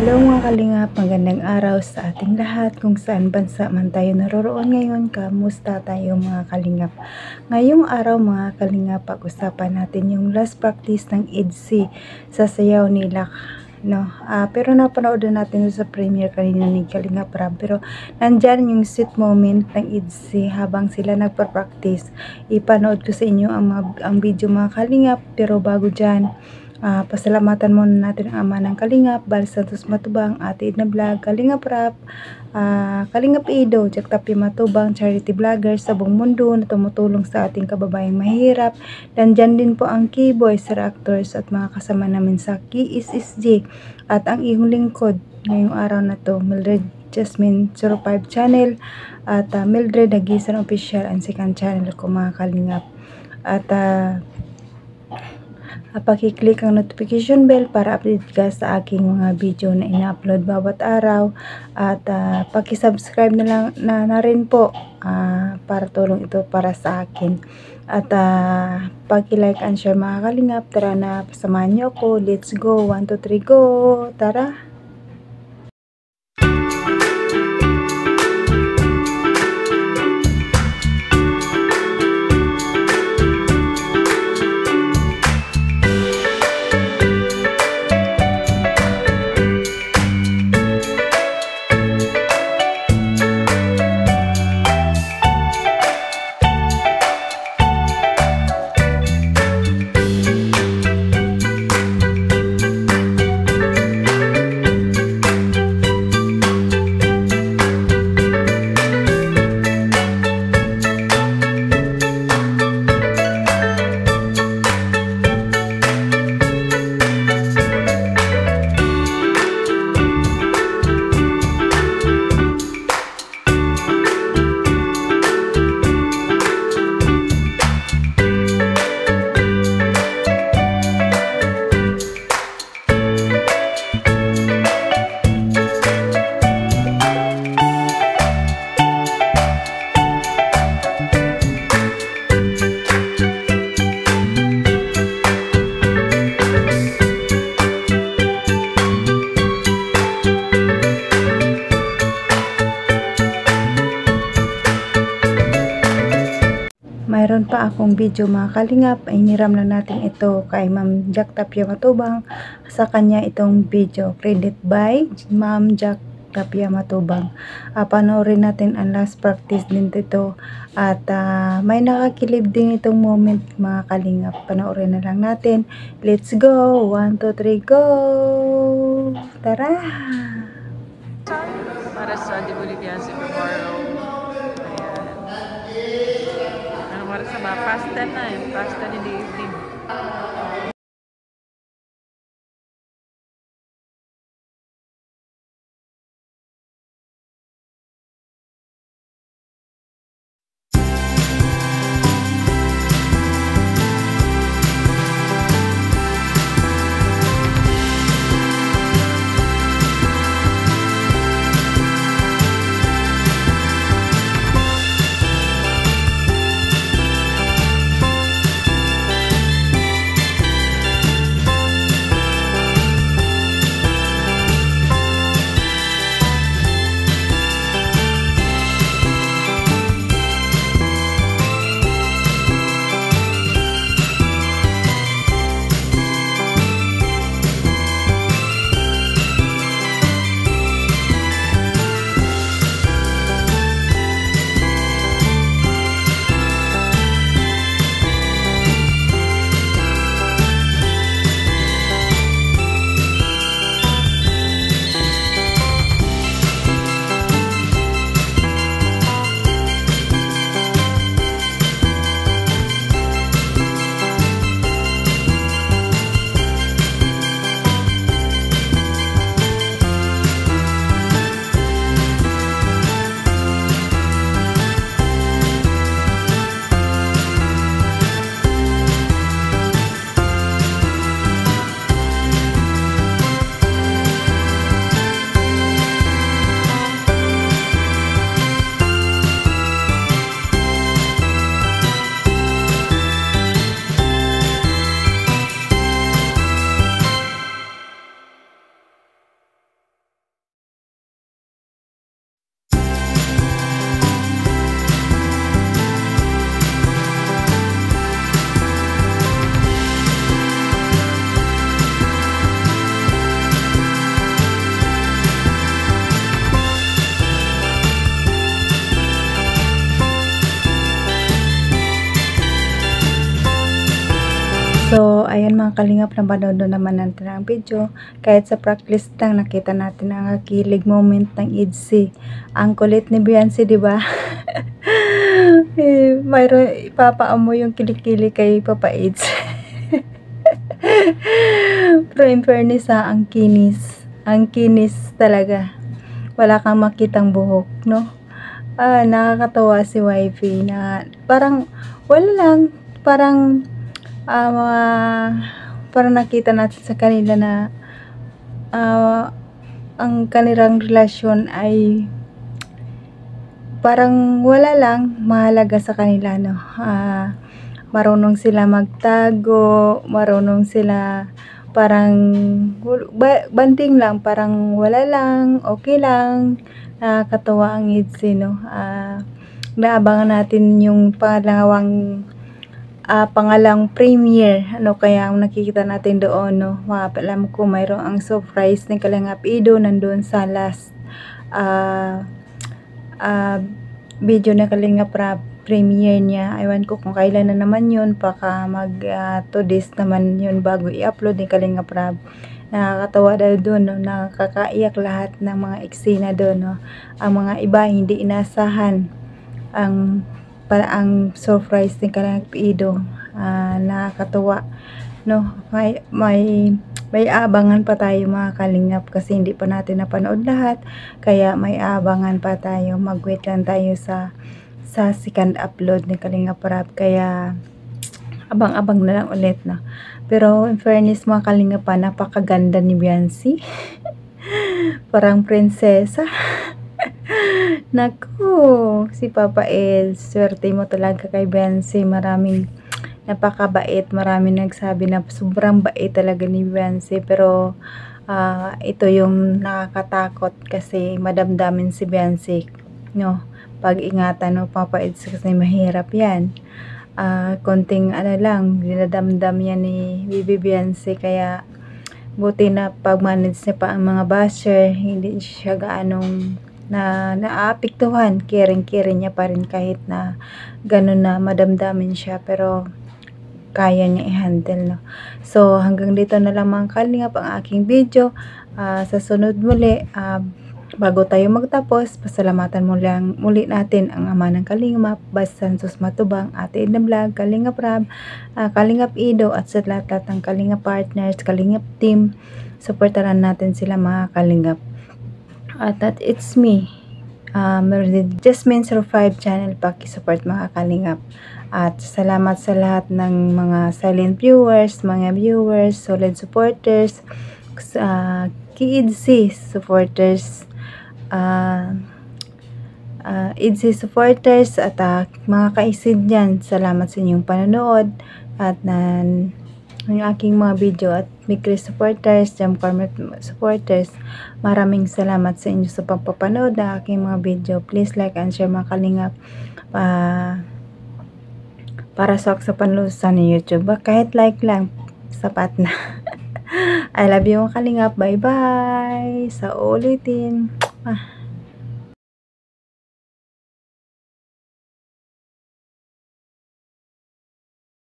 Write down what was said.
Hello mga kalingap, magandang araw sa ating lahat kung saan bansa man tayo naroroon ngayon. Kamusta tayo mga kalingap? Ngayong araw mga kalingap, pag-usapan natin yung last practice ng EDC sa sayaw nila. Pero napanood na natin sa premiere kanina ni Kalingap Rab, pero nandyan yung sweet moment ng EDC habang sila nagpa-practice. Ipanood ko sa inyo ang video mga kalingap, pero bago dyan, pasalamatan muna natin ang ama ng Kalingap, Bal Santos Matubang, Ate Edna Vlog, Kalingap Rap, Kalingap Ido, Jack Tapia Matubang, charity vlogger sa buong mundo na tumutulong sa ating kababayang mahirap. Dan dyan din po ang K-Boys, Sir Actors at mga kasama namin sa KSSG at ang iyong lingkod ngayong araw na to, Mildred Jasmine 05 channel at Mildred Dagisan Official and second channel ko mga kalingap. At pakiclick ang notification bell para update ka sa aking mga video na ina-upload bawat araw. At pakisubscribe na rin po para tulong ito para sa akin. At paki-like and share mga kalingap. Tara na, pasamahan niyo ako. Let's go. 1, 2, 3, go. Tara. Mayroon pa akong video mga kalingap, ay niram lang natin ito kay Ma'am Jack Tapia Matubang. Sa kanya itong video, credit by Ma'am Jack Tapia Matubang. Panoorin natin ang last practice din ito. At may nakakilib din itong moment mga kalingap. Panoorin na lang natin. Let's go! 1, 2, 3, go! Tara! Para sa The Bolivians tomorrow. Para sa mga pasta na pasta in the evening. ayan mga kalingap, napanood naman natin ang video. Kahit sa practice lang, nakita natin ang kilig moment ng ITZY. Ang kulit ni Beyonce, di ba? Mayroon ipapaamo yung kilikili kay Papa Eds. Pero in fairness ang kinis. Ang kinis talaga. Wala kang makitang buhok, no? Nakakatawa si wifey na parang wala lang, parang parang nakita natin sa kanila na ang kanilang relasyon ay parang wala lang, mahalaga sa kanila, no? Marunong sila magtago, marunong sila parang banding lang, parang wala lang, okay lang. Nakakatawa ang ITZY, no? Naabangan natin yung pangalang premiere, ano kaya ang nakikita natin doon, no? Alam ko mayroong ang surprise ni Kalingap Ido nandun sa last video na Kalingap premiere niya. Ewan ko kung kailan na naman yun, baka mag 2 days naman yun bago i-upload ni Kalingap Rab. Nakakatawa daw doon, no? Nakakaiyak lahat ng mga eksena doon, no? Ang mga iba hindi inasahan ang surprise ni Kalingap Ido. Nakakatawa, no? May abangan pa tayo mga kalingap kasi hindi pa natin napanood lahat, kaya may abangan pa tayo. Mag-wait lang tayo sa second upload ni Kalingap Rab, kaya abang-abang na lang ulit, no? Pero in fairness mga kalingap, napakaganda ni Beyonce. Parang prinsesa. Naku, si Papa El, swerte mo talaga kay Beyonce. Napakabait, maraming nagsabi na sobrang bait talaga ni Beyonce, pero ito yung nakakatakot kasi madamdamin si Beyonce, no? Pag-ingatan, no, Papa El, kasi mahirap yan. Konting lang, dinadamdam yan ni Bibi Beyonce, kaya buti na pag-manage niya pa ang mga basher, hindi siya gaanong naapektuhan, caring niya pa rin kahit na ganun na madamdamin siya, pero kaya niya i-handle, no? So hanggang dito na lang mga kalingap ang aking video. Sa sunod muli, bago tayo magtapos, pasalamatan muli natin ang ama ng Kalingap, Bas Santos Matubang, Ate Edna Vlog, Kalingap Rab, Kalingap Ido, at sa lahat ng Kalingap partners, Kalingap team. Supportaran natin sila mga kalingap. At it's me, Jasmine 05 channel, paki-support mga kalingap. At salamat sa lahat ng mga silent viewers, mga viewers, solid supporters, ITZY supporters, ITZY supporters, at mga kaisid dyan. Salamat sa inyong panonood at ng aking mga video, at Mikri supporters, Jam Cormet supporters, maraming salamat sa inyo sa pagpapanood ng aking mga video. Please like and share mga kalingap, para sa panlusan ng YouTube. Kahit like lang, sapat na. I love you mga kalingap. Bye bye, sa ulitin.